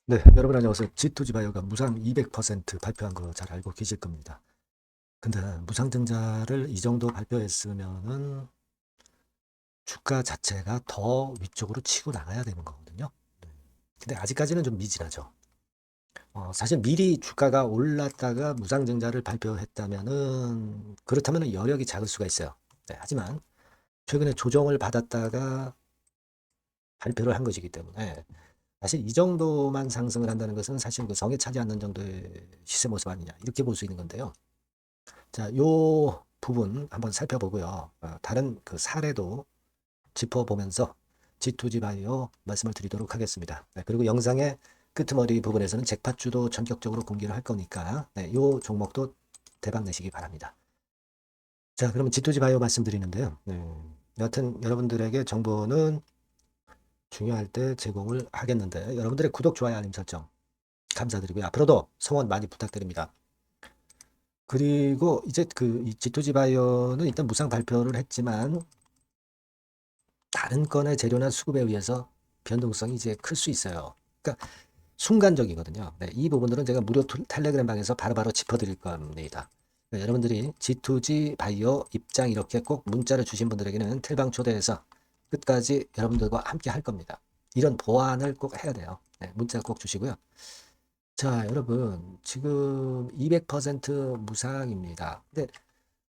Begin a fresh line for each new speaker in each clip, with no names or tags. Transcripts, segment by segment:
네, 여러분 안녕하세요. G2G 바이오가 무상 200% 발표한 거 잘 알고 계실 겁니다. 근데 무상증자를 이 정도 발표했으면은 주가 자체가 더 위쪽으로 치고 나가야 되는 거거든요. 근데 아직까지는 좀 미진하죠. 사실 미리 주가가 올랐다가 무상증자를 발표했다면은 그렇다면 여력이 작을 수가 있어요. 네, 하지만 최근에 조정을 받았다가 발표를 한 것이기 때문에 사실 이 정도만 상승을 한다는 것은 사실 그 성에 차지 않는 정도의 시세 모습 아니냐 이렇게 볼 수 있는 건데요. 자, 요 부분 한번 살펴보고요. 다른 그 사례도 짚어보면서 G2G 바이오 말씀을 드리도록 하겠습니다. 네, 그리고 영상의 끄트머리 부분에서는 잭팟주도 전격적으로 공개를 할 거니까 네, 요 종목도 대박 내시기 바랍니다. 자, 그러면 G2G 바이오 말씀드리는데요. 여하튼 여러분들에게 정보는 중요할 때 제공을 하겠는데 여러분들의 구독, 좋아요, 알림 설정 감사드리고요. 앞으로도 성원 많이 부탁드립니다. 그리고 이제 이 G2G 바이오는 일단 무상 발표를 했지만 다른 건의 재료나 수급에 의해서 변동성이 이제 클 수 있어요. 그러니까 순간적이거든요. 네, 이 부분들은 제가 무료 텔레그램 방에서 바로바로 짚어드릴 겁니다. 그러니까 여러분들이 G2G 바이오 입장 이렇게 꼭 문자를 주신 분들에게는 텔방 초대해서 끝까지 여러분들과 함께 할 겁니다. 이런 보완을 꼭 해야 돼요. 네, 문자 꼭 주시고요. 자, 여러분 지금 200% 무상입니다. 근데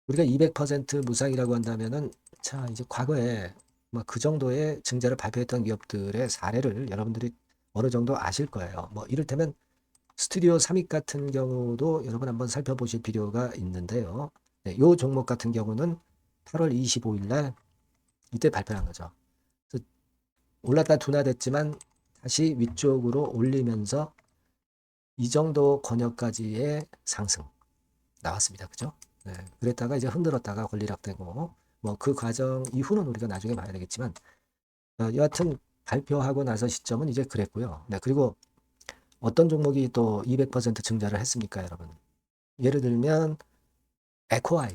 우리가 200% 무상이라고 한다면은 자 이제 과거에 뭐 그 정도의 증자를 발표했던 기업들의 사례를 여러분들이 어느 정도 아실 거예요. 뭐 이를테면 스튜디오 3익 같은 경우도 여러분 한번 살펴보실 필요가 있는데요. 네, 요 종목 같은 경우는 8월 25일 날 이때 발표한 거죠. 그래서 올랐다 둔화됐지만 다시 위쪽으로 올리면서 이 정도 권역까지의 상승 나왔습니다. 그죠? 네, 그랬다가 이제 흔들었다가 권리락되고 뭐 그 과정 이후는 우리가 나중에 봐야 되겠지만 여하튼 발표하고 나서 시점은 이제 그랬고요. 네, 그리고 어떤 종목이 또 200% 증자를 했습니까, 여러분? 예를 들면 에코아이,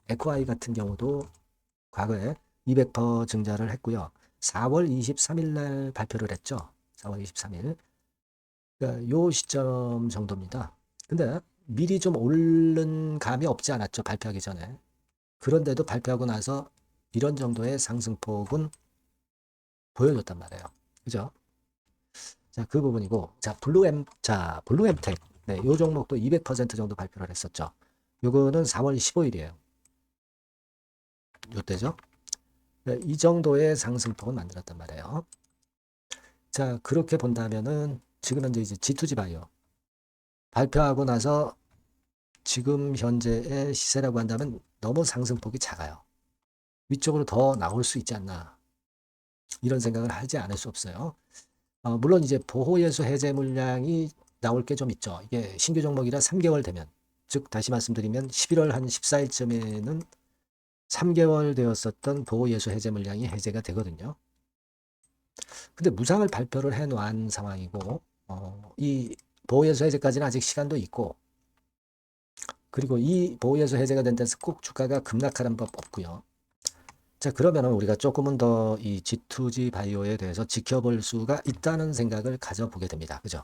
에코아이 같은 경우도 과거에 200% 증자를 했고요. 4월 23일 날 발표를 했죠. 4월 23일. 그러니까 요 시점 정도입니다. 근데 미리 좀 오른 감이 없지 않았죠. 발표하기 전에. 그런데도 발표하고 나서 이런 정도의 상승폭은 보여줬단 말이에요. 그죠? 자, 그 부분이고, 블루엠텍. 네, 요 종목도 200% 정도 발표를 했었죠. 요거는 4월 15일이에요. 요때죠? 네, 이 정도의 상승폭을 만들었단 말이에요. 자, 그렇게 본다면은 지금 현재 이제 G2G 바이오 발표하고 나서 지금 현재의 시세라고 한다면 너무 상승폭이 작아요. 위쪽으로 더 나올 수 있지 않나. 이런 생각을 하지 않을 수 없어요. 물론 이제 보호예수 해제 물량이 나올 게 좀 있죠. 이게 신규 종목이라 3개월 되면, 즉 다시 말씀드리면 11월 한 14일쯤에는 3개월 되었었던 보호예수 해제 물량이 해제가 되거든요. 근데 무상을 발표를 해 놓은 상황이고 이 보호예수 해제까지는 아직 시간도 있고, 그리고 이 보호예수 해제가 된 데서 꼭 주가가 급락하는 법 없고요. 자, 그러면은 우리가 조금은 더 이 G2G 바이오에 대해서 지켜볼 수가 있다는 생각을 가져보게 됩니다. 그죠?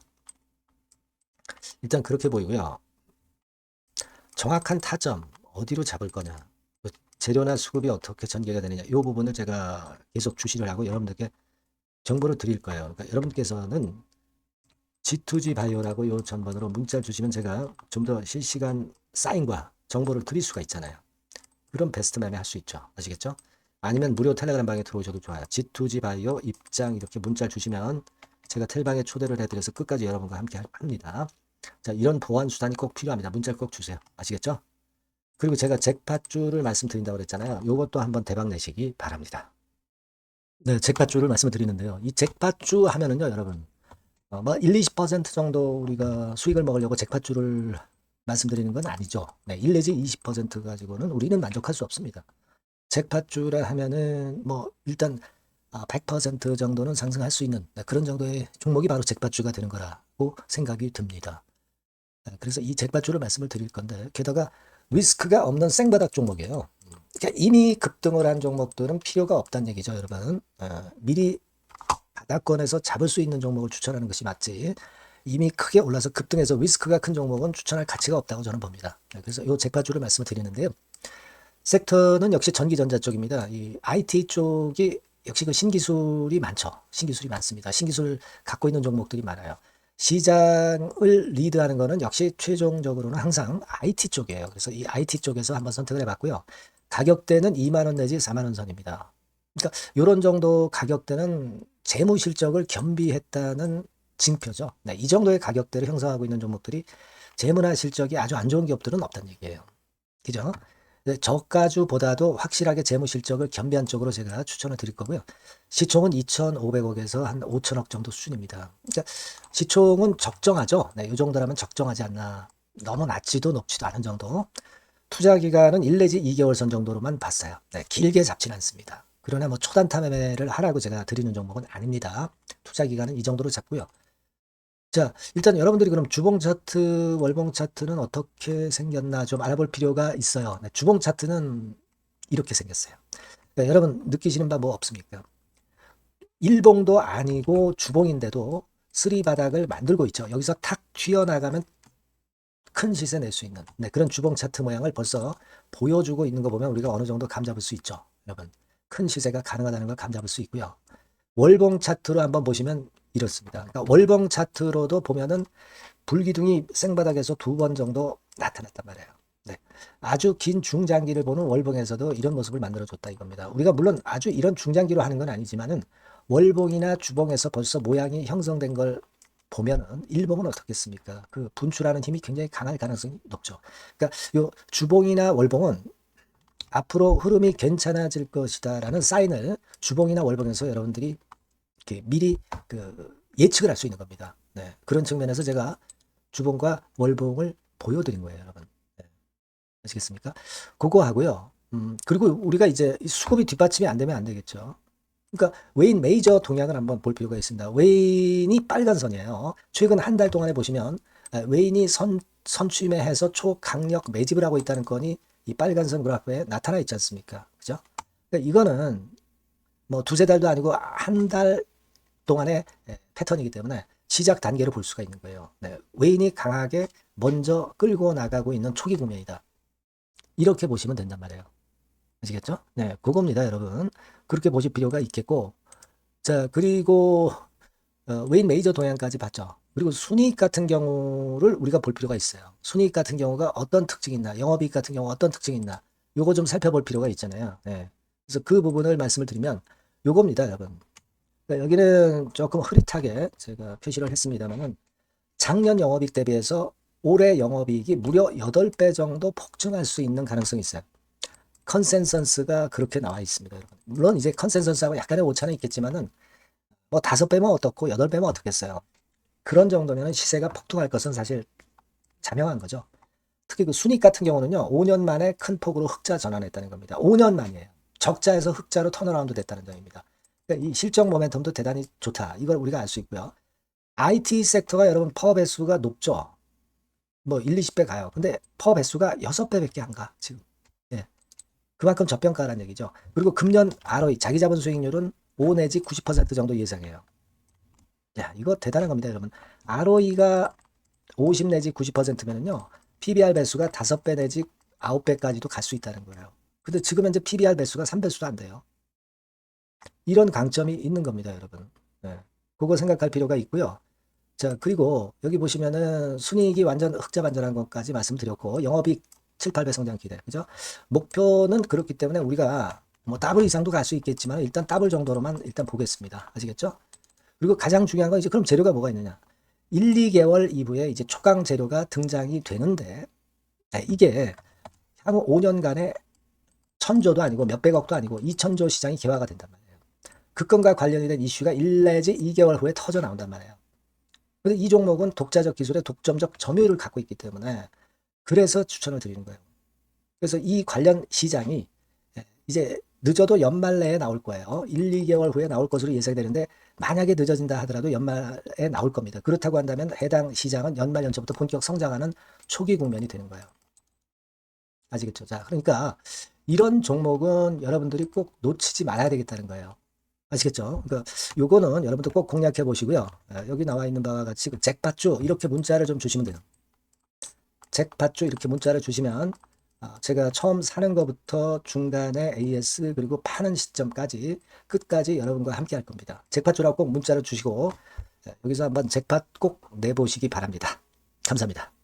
일단 그렇게 보이고요. 정확한 타점 어디로 잡을 거냐, 재료나 수급이 어떻게 전개가 되느냐, 이 부분을 제가 계속 주시를 하고 여러분들께 정보를 드릴 거예요. 그러니까 여러분께서는 G2G 바이오라고 이 전번으로 문자를 주시면 제가 좀 더 실시간 사인과 정보를 드릴 수가 있잖아요. 그럼 베스트 매매 할 수 있죠. 아시겠죠? 아니면 무료 텔레그램 방에 들어오셔도 좋아요. G2G 바이오 입장 이렇게 문자를 주시면 제가 텔방에 초대를 해드려서 끝까지 여러분과 함께 합니다. 자, 이런 보완 수단이 꼭 필요합니다. 문자를 꼭 주세요. 아시겠죠? 그리고 제가 잭팟주를 말씀드린다고 그랬잖아요. 요것도 한번 대박 내시기 바랍니다. 네, 잭팟주를 말씀을 드리는데요. 이 잭팟주 하면은요, 여러분, 뭐 1, 20% 정도 우리가 수익을 먹으려고 잭팟주를 말씀드리는 건 아니죠. 네, 1 내지 20% 가지고는 우리는 만족할 수 없습니다. 잭팟주라 하면은 뭐 일단 100% 정도는 상승할 수 있는 그런 정도의 종목이 바로 잭팟주가 되는 거라고 생각이 듭니다. 그래서 이 잭팟주를 말씀을 드릴 건데, 게다가 리스크가 없는 생바닥 종목이에요. 그러니까 이미 급등을 한 종목들은 필요가 없다는 얘기죠, 여러분. 미리 바닥권에서 잡을 수 있는 종목을 추천하는 것이 맞지. 이미 크게 올라서 급등해서 리스크가 큰 종목은 추천할 가치가 없다고 저는 봅니다. 그래서 이 잭파주를 말씀을 드리는데요. 섹터는 역시 전기전자 쪽입니다. 이 IT 쪽이 역시 그 신기술이 많죠. 신기술이 많습니다. 신기술 갖고 있는 종목들이 많아요. 시장을 리드하는 거는 역시 최종적으로는 항상 IT 쪽이에요. 그래서 이 IT 쪽에서 한번 선택을 해봤고요. 가격대는 2만 원 내지 4만 원 선입니다. 그러니까 이런 정도 가격대는 재무 실적을 겸비했다는 징표죠. 네, 이 정도의 가격대를 형성하고 있는 종목들이 재무나 실적이 아주 안 좋은 기업들은 없다는 얘기예요. 그죠? 저가주보다도 확실하게 재무 실적을 겸비한 쪽으로 제가 추천을 드릴 거고요. 시총은 2,500억에서 한 5천억 정도 수준입니다. 그러니까 시총은 적정하죠. 네, 이 정도라면 적정하지 않나. 너무 낮지도 높지도 않은 정도. 투자 기간은 1 내지 2개월 선 정도로만 봤어요. 네, 길게 잡지는 않습니다. 그러나 뭐 초단타 매매를 하라고 제가 드리는 종목은 아닙니다. 투자 기간은 이 정도로 잡고요. 자, 일단 여러분들이 그럼 주봉 차트, 월봉 차트는 어떻게 생겼나 좀 알아볼 필요가 있어요. 네, 주봉 차트는 이렇게 생겼어요. 그러니까 여러분 느끼시는 바 뭐 없습니까? 일봉도 아니고 주봉인데도 쓰리 바닥을 만들고 있죠. 여기서 탁 튀어나가면 큰 시세 낼 수 있는 그런 주봉 차트 모양을 벌써 보여주고 있는 거 보면 우리가 어느 정도 감잡을 수 있죠. 여러분, 큰 시세가 가능하다는 걸 감잡을 수 있고요. 월봉 차트로 한번 보시면 이렇습니다. 그러니까 월봉 차트로도 보면은 불기둥이 생바닥에서 2번 정도 나타났단 말이에요. 네. 아주 긴 중장기를 보는 월봉에서도 이런 모습을 만들어줬다 이겁니다. 우리가 물론 아주 이런 중장기로 하는 건 아니지만은 월봉이나 주봉에서 벌써 모양이 형성된 걸 보면은 일봉은 어떻겠습니까? 그 분출하는 힘이 굉장히 강할 가능성이 높죠. 그러니까 요 주봉이나 월봉은 앞으로 흐름이 괜찮아질 것이다라는 사인을 주봉이나 월봉에서 여러분들이 이렇게 미리 예측을 할 수 있는 겁니다. 네. 그런 측면에서 제가 주봉과 월봉을 보여드린 거예요, 여러분. 네. 아시겠습니까? 그거 하고요. 그리고 우리가 이제 수급이 뒷받침이 안 되면 안 되겠죠. 그러니까 웨인 메이저 동향을 한번 볼 필요가 있습니다. 웨인이 빨간 선이에요. 최근 한 달 동안에 보시면 웨인이 선취매해서 초강력 매집을 하고 있다는 건이 이 빨간 선 그래프에 나타나 있지 않습니까? 그죠? 그러니까 이거는 뭐 두세 달도 아니고 한 달 동안의 패턴이기 때문에 시작 단계로 볼 수가 있는 거예요. 네, 웨인이 강하게 먼저 끌고 나가고 있는 초기 국면이다. 이렇게 보시면 된단 말이에요. 아시겠죠? 네, 그겁니다, 여러분. 그렇게 보실 필요가 있겠고, 자, 그리고 웨인 메이저 동향까지 봤죠. 그리고 순이익 같은 경우를 우리가 볼 필요가 있어요. 순이익 같은 경우가 어떤 특징이 있나, 영업이익 같은 경우 어떤 특징이 있나, 요거 좀 살펴볼 필요가 있잖아요. 네. 그래서 그 부분을 말씀을 드리면 요겁니다, 여러분. 그러니까 여기는 조금 흐릿하게 제가 표시를 했습니다만은 작년 영업이익 대비해서 올해 영업이익이 무려 8배 정도 폭증할 수 있는 가능성이 있어요. 컨센서스가 그렇게 나와 있습니다, 여러분. 물론 이제 컨센서스하고 약간의 오차는 있겠지만은 뭐 5배면 어떻고 8배면 어떻겠어요. 그런 정도면 시세가 폭등할 것은 사실 자명한 거죠. 특히 그 순익 같은 경우는요, 5년 만에 큰 폭으로 흑자 전환했다는 겁니다. 5년 만이에요. 적자에서 흑자로 턴어라운드 됐다는 점입니다. 그러니까 이 실적 모멘텀도 대단히 좋다. 이걸 우리가 알 수 있고요. IT 섹터가 여러분 퍼 배수가 높죠. 뭐 1, 20배 가요. 근데 퍼 배수가 6배밖에 안 가, 지금. 예. 그만큼 저평가라는 얘기죠. 그리고 금년 ROE, 자기 자본 수익률은 5 내지 90% 정도 예상해요. 야, 이거 대단한 겁니다, 여러분. ROE가 50 내지 90%면은요, PBR 배수가 5배 내지 9배까지도 갈 수 있다는 거예요. 근데 지금 현재 PBR 배수가 3배수도 안 돼요. 이런 강점이 있는 겁니다, 여러분. 네. 그거 생각할 필요가 있고요. 자, 그리고 여기 보시면은 순이익이 완전 흑자 반전한 것까지 말씀드렸고, 영업이익 7, 8배 성장 기대. 그죠? 목표는 그렇기 때문에 우리가 뭐 더블 이상도 갈 수 있겠지만 일단 더블 정도로만 일단 보겠습니다. 아시겠죠? 그리고 가장 중요한 건 이제 그럼 재료가 뭐가 있느냐? 1, 2개월 이후에 이제 초강 재료가 등장이 되는데, 이게 향후 5년간에 1,000조도 아니고 몇백억도 아니고 2,000조 시장이 개화가 된단 말이에요. 그 건과 관련이 된 이슈가 1 내지 2개월 후에 터져 나온단 말이에요. 근데 이 종목은 독자적 기술의 독점적 점유율을 갖고 있기 때문에 그래서 추천을 드리는 거예요. 그래서 이 관련 시장이 이제 늦어도 연말 내에 나올 거예요. 1, 2개월 후에 나올 것으로 예상되는데 만약에 늦어진다 하더라도 연말에 나올 겁니다. 그렇다고 한다면 해당 시장은 연말 연초부터 본격 성장하는 초기 국면이 되는 거예요. 아시겠죠? 자, 그러니까 이런 종목은 여러분들이 꼭 놓치지 말아야 되겠다는 거예요. 아시겠죠? 그러니까 요거는 여러분들 꼭 공략해 보시고요. 여기 나와 있는 바와 같이 그 잭팟주 이렇게 문자를 좀 주시면 돼요. 잭팟주 이렇게 문자를 주시면 제가 처음 사는 것부터 중간에 AS 그리고 파는 시점까지 끝까지 여러분과 함께 할 겁니다. 잭팟주라고 꼭 문자를 주시고 여기서 한번 잭팟 꼭 내보시기 바랍니다. 감사합니다.